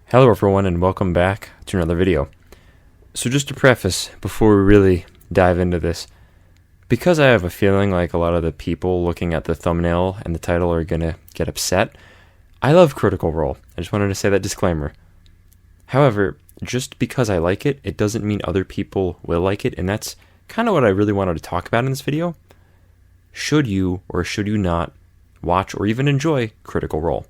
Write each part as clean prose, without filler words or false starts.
Hello everyone and welcome back to another video. So just to preface, before we really dive into this, because I have a feeling like a lot of the people looking at the thumbnail and the title are going to get upset, I love Critical Role. I just wanted to say that disclaimer. However, just because I like it, it doesn't mean other people will like it, and that's kind of what I really wanted to talk about in this video. Should you or should you not watch or even enjoy Critical Role?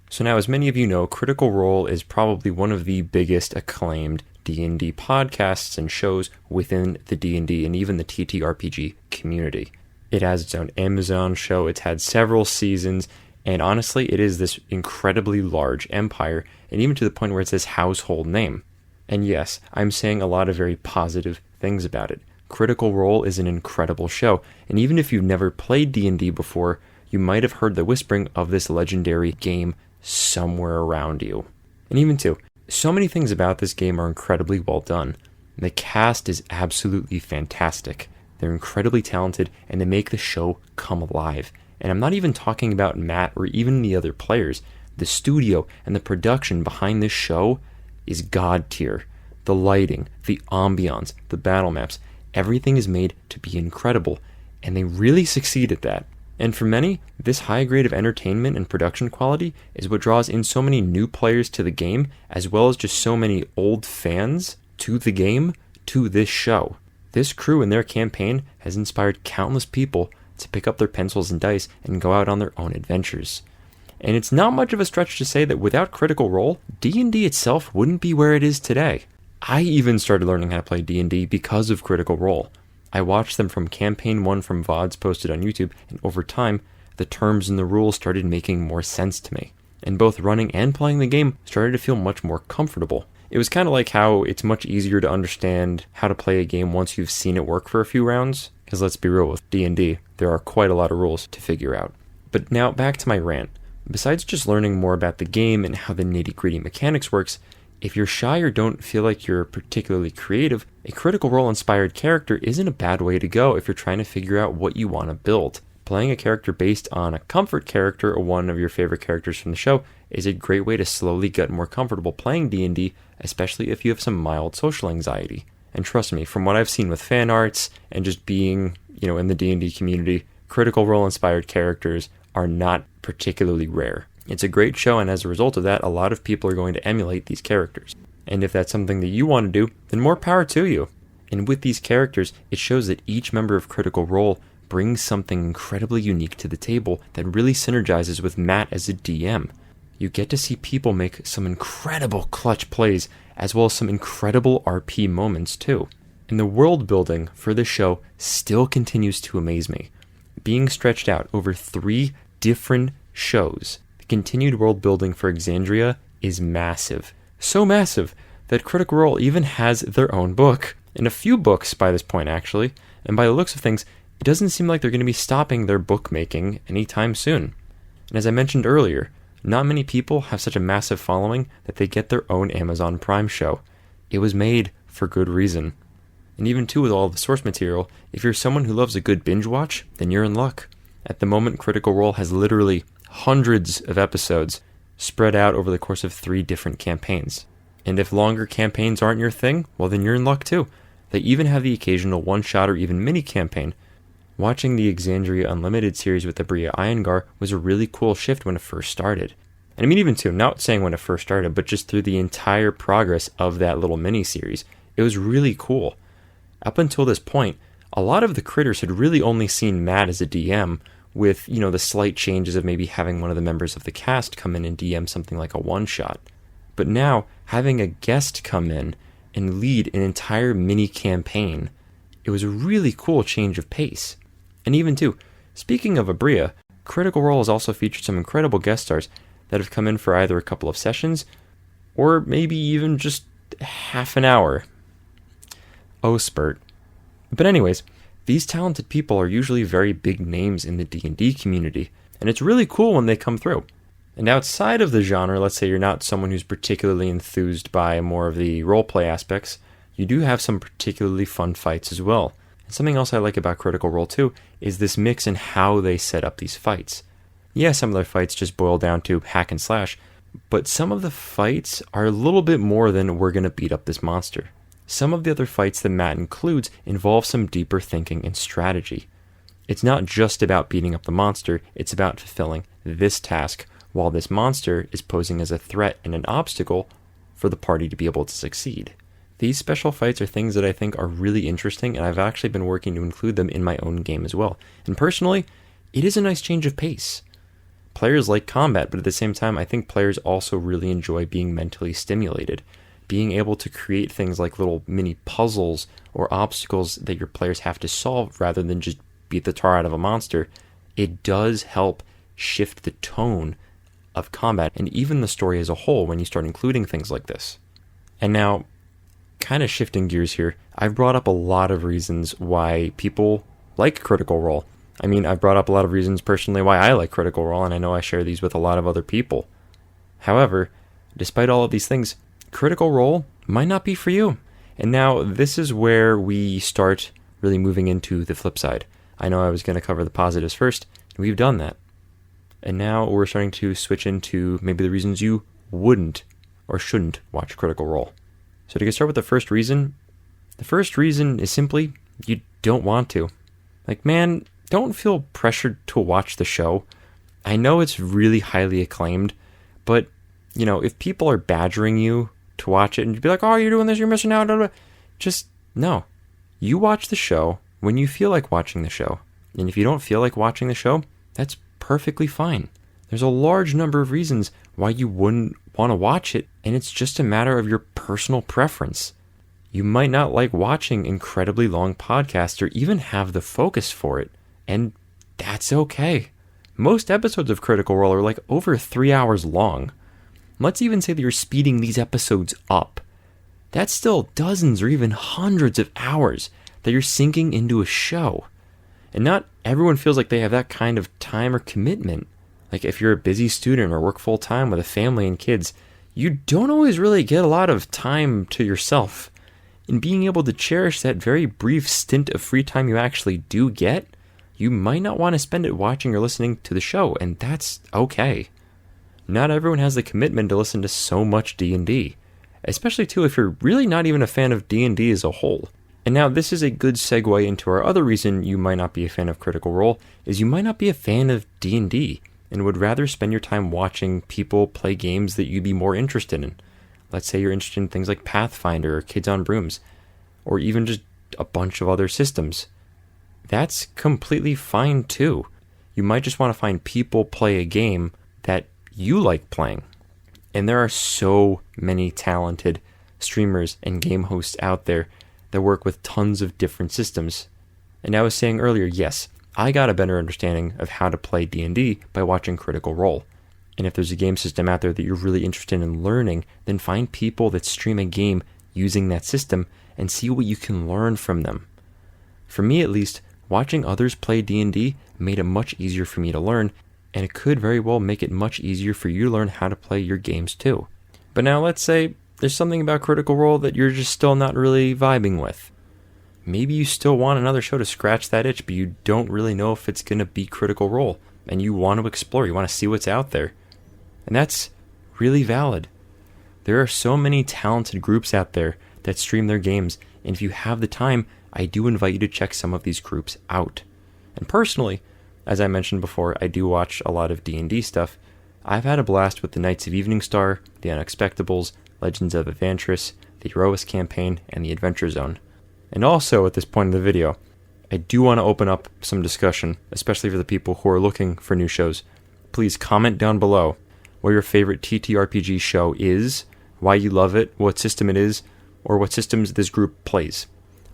So now, as many of you know, Critical Role is probably one of the biggest acclaimed D&D podcasts and shows within the D&D and even the TTRPG community. It has its own Amazon show, it's had several seasons, and honestly, it is this incredibly large empire, and even to the point where it's this household name. And yes, I'm saying a lot of very positive things about it. Critical Role is an incredible show, and even if you've never played D&D before, you might have heard the whispering of this legendary game somewhere around you. And even too, so many things about this game are incredibly well done. The cast is absolutely fantastic. They're incredibly talented and they make the show come alive. And I'm not even talking about Matt or even the other players. The studio and the production behind this show is god tier. The lighting, the ambiance, the battle maps, everything is made to be incredible. And they really succeed at that. And for many, this high grade of entertainment and production quality is what draws in so many new players to the game, as well as just so many old fans to the game, to this show. This crew and their campaign has inspired countless people to pick up their pencils and dice and go out on their own adventures. And it's not much of a stretch to say that without Critical Role, D&D itself wouldn't be where it is today. I even started learning how to play D&D because of Critical Role. I watched them from Campaign 1 from VODs posted on YouTube, and over time, the terms and the rules started making more sense to me. And both running and playing the game started to feel much more comfortable. It was kind of like how it's much easier to understand how to play a game once you've seen it work for a few rounds, because let's be real, with D&D, there are quite a lot of rules to figure out. But now, back to my rant. Besides just learning more about the game and how the nitty-gritty mechanics works, if you're shy or don't feel like you're particularly creative, a Critical Role inspired character isn't a bad way to go if you're trying to figure out what you want to build. Playing a character based on a comfort character or one of your favorite characters from the show is a great way to slowly get more comfortable playing D&D, especially if you have some mild social anxiety. And trust me, from what I've seen with fan arts and just being, in the D&D community, Critical Role inspired characters are not particularly rare. It's a great show, and as a result of that, a lot of people are going to emulate these characters. And if that's something that you want to do, then more power to you. And with these characters, it shows that each member of Critical Role brings something incredibly unique to the table that really synergizes with Matt as a DM. You get to see people make some incredible clutch plays, as well as some incredible RP moments too. And the world building for this show still continues to amaze me. Being stretched out over 3 different shows, continued world building for Exandria is massive. So massive that Critical Role even has their own book. And a few books by this point, actually. And by the looks of things, it doesn't seem like they're going to be stopping their bookmaking anytime soon. And as I mentioned earlier, not many people have such a massive following that they get their own Amazon Prime show. It was made for good reason. And even too, with all the source material, if you're someone who loves a good binge watch, then you're in luck. At the moment, Critical Role has literally hundreds of episodes spread out over the course of 3 different campaigns. And if longer campaigns aren't your thing, well then you're in luck too. They even have the occasional one-shot or even mini-campaign. Watching the Exandria Unlimited series with Abria Iyengar was a really cool shift when it first started. And I mean even too, not saying when it first started, but just through the entire progress of that little mini-series, it was really cool. Up until this point, a lot of the critters had really only seen Matt as a DM, with, the slight changes of maybe having one of the members of the cast come in and DM something like a one-shot. But now, having a guest come in and lead an entire mini-campaign, it was a really cool change of pace. And even too, speaking of Abria, Critical Role has also featured some incredible guest stars that have come in for either a couple of sessions, or maybe even just half an hour. Oh, spurt. But anyways, these talented people are usually very big names in the D&D community, and it's really cool when they come through. And outside of the genre, let's say you're not someone who's particularly enthused by more of the roleplay aspects, you do have some particularly fun fights as well. And something else I like about Critical Role too is this mix in how they set up these fights. Yeah, some of their fights just boil down to hack and slash, But some of the fights are a little bit more than we're going to beat up this monster. Some of the other fights that Matt includes involve some deeper thinking and strategy. It's not just about beating up the monster, it's about fulfilling this task while this monster is posing as a threat and an obstacle for the party to be able to succeed. These special fights are things that I think are really interesting, and I've actually been working to include them in my own game as well. And personally, it is a nice change of pace. Players like combat, but at the same time, I think players also really enjoy being mentally stimulated. Being able to create things like little mini puzzles or obstacles that your players have to solve rather than just beat the tar out of a monster, it does help shift the tone of combat and even the story as a whole when you start including things like this. And now, kind of shifting gears here, I've brought up a lot of reasons why people like Critical Role. I mean, I've brought up a lot of reasons personally why I like Critical Role, and I know I share these with a lot of other people. However, despite all of these things, Critical Role might not be for you. And now, this is where we start really moving into the flip side. I know I was going to cover the positives first, and we've done that. And now we're starting to switch into maybe the reasons you wouldn't or shouldn't watch Critical Role. So to get started with the first reason is simply you don't want to. Like, man, don't feel pressured to watch the show. I know it's really highly acclaimed, but, if people are badgering you to watch it and you'd be like, oh, you're doing this, you're missing out, blah, blah. Just, no. You watch the show when you feel like watching the show. And if you don't feel like watching the show, that's perfectly fine. There's a large number of reasons why you wouldn't want to watch it, and it's just a matter of your personal preference. You might not like watching incredibly long podcasts or even have the focus for it, and that's okay. Most episodes of Critical Role are like over 3 hours long. Let's even say that you're speeding these episodes up. That's still dozens or even hundreds of hours that you're sinking into a show. And not everyone feels like they have that kind of time or commitment. Like if you're a busy student or work full time with a family and kids, you don't always really get a lot of time to yourself. And being able to cherish that very brief stint of free time you actually do get, you might not want to spend it watching or listening to the show, and that's okay. Not everyone has the commitment to listen to so much D&D, especially too if you're really not even a fan of D&D as a whole. And now this is a good segue into our other reason you might not be a fan of Critical Role, is you might not be a fan of D&D and would rather spend your time watching people play games that you'd be more interested in. Let's say you're interested in things like Pathfinder or Kids on Brooms, or even just a bunch of other systems. That's completely fine too. You might just want to find people play a game that you like playing. And there are so many talented streamers and game hosts out there that work with tons of different systems. And I was saying earlier, yes, I got a better understanding of how to play D&D by watching Critical Role. And if there's a game system out there that you're really interested in learning, then find people that stream a game using that system and see what you can learn from them. For me at least, watching others play D&D made it much easier for me to learn, and it could very well make it much easier for you to learn how to play your games too. But now let's say there's something about Critical Role that you're just still not really vibing with. Maybe you still want another show to scratch that itch, but you don't really know if it's going to be Critical Role, and you want to explore, you want to see what's out there. And that's really valid. There are so many talented groups out there that stream their games, and if you have the time, I do invite you to check some of these groups out. And personally, as I mentioned before, I do watch a lot of D&D stuff. I've had a blast with the Knights of Evening Star, the Unexpectables, Legends of Evantris, the Herois campaign, and the Adventure Zone. And also, at this point in the video, I do want to open up some discussion, especially for the people who are looking for new shows. Please comment down below what your favorite TTRPG show is, why you love it, what system it is, or what systems this group plays.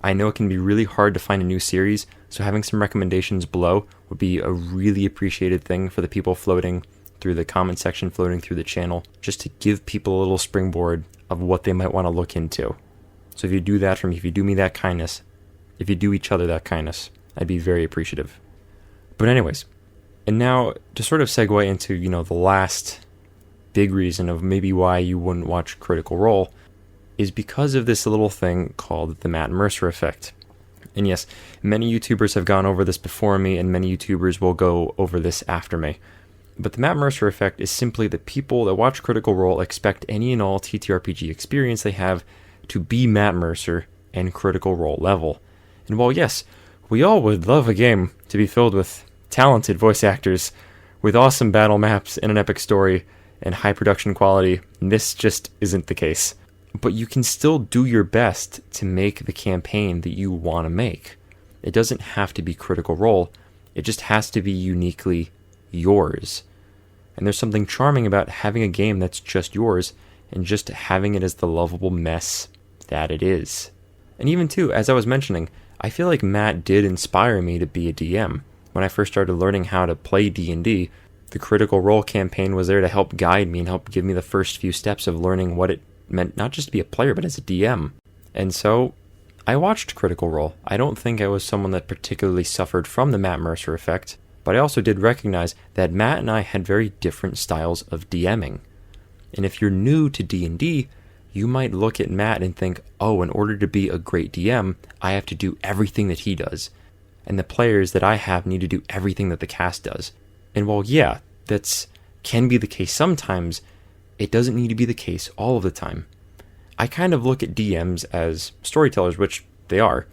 I know it can be really hard to find a new series, so having some recommendations below would be a really appreciated thing for the people floating through the comment section, floating through the channel, just to give people a little springboard of what they might want to look into. So if you do that for me, if you do me that kindness, if you do each other that kindness, I'd be very appreciative. But anyways, and now to sort of segue into, the last big reason of maybe why you wouldn't watch Critical Role is because of this little thing called the Matt Mercer effect. And yes, many YouTubers have gone over this before me, and many YouTubers will go over this after me. But the Matt Mercer effect is simply that people that watch Critical Role expect any and all TTRPG experience they have to be Matt Mercer and Critical Role level. And while yes, we all would love a game to be filled with talented voice actors, with awesome battle maps and an epic story and high production quality, this just isn't the case. But you can still do your best to make the campaign that you want to make. It doesn't have to be Critical Role, it just has to be uniquely yours. And there's something charming about having a game that's just yours and just having it as the lovable mess that it is. And even too, as I was mentioning, I feel like Matt did inspire me to be a DM. When I first started learning how to play D&D, the Critical Role campaign was there to help guide me and help give me the first few steps of learning what it meant not just to be a player, but as a DM. And so, I watched Critical Role. I don't think I was someone that particularly suffered from the Matt Mercer effect, but I also did recognize that Matt and I had very different styles of DMing. And if you're new to D&D, you might look at Matt and think, oh, in order to be a great DM, I have to do everything that he does. And the players that I have need to do everything that the cast does. And while, yeah, that's can be the case sometimes, it doesn't need to be the case all of the time. I kind of look at DMs as storytellers, which they are,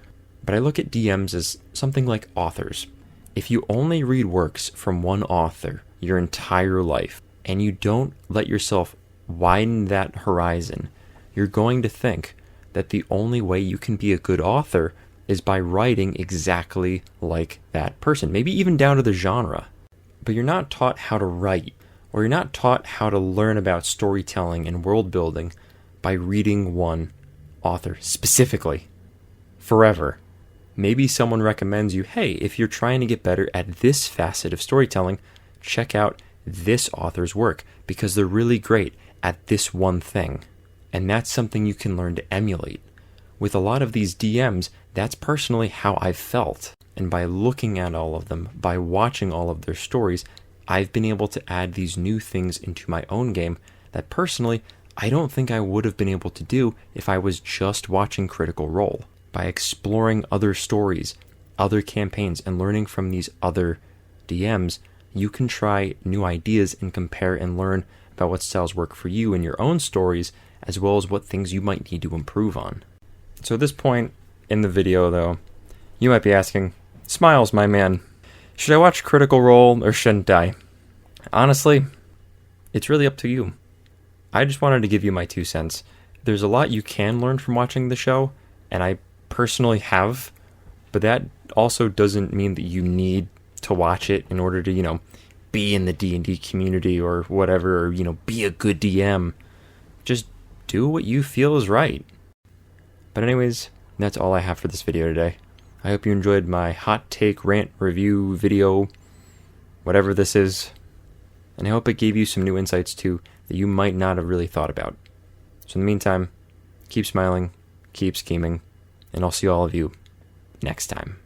but I look at DMs as something like authors. If you only read works from one author your entire life, and you don't let yourself widen that horizon, you're going to think that the only way you can be a good author is by writing exactly like that person, maybe even down to the genre. But you're not taught how to write, or you're not taught how to learn about storytelling and world building by reading one author specifically, forever. Maybe someone recommends you, hey, if you're trying to get better at this facet of storytelling, check out this author's work, because they're really great at this one thing. And that's something you can learn to emulate. With a lot of these DMs, that's personally how I've felt. And by looking at all of them, by watching all of their stories, I've been able to add these new things into my own game that personally, I don't think I would have been able to do if I was just watching Critical Role. By exploring other stories, other campaigns, and learning from these other DMs, you can try new ideas and compare and learn about what styles work for you in your own stories, as well as what things you might need to improve on. So at this point in the video, though, you might be asking, Smiles, my man, should I watch Critical Role or shouldn't I? Honestly, it's really up to you. I just wanted to give you my 2 cents. There's a lot you can learn from watching the show, and I personally have, but that also doesn't mean that you need to watch it in order to, be in the D&D community or whatever, or, be a good DM. Just do what you feel is right. But anyways, that's all I have for this video today. I hope you enjoyed my hot take, rant, review, video, whatever this is. And I hope it gave you some new insights too that you might not have really thought about. So in the meantime, keep smiling, keep scheming, and I'll see all of you next time.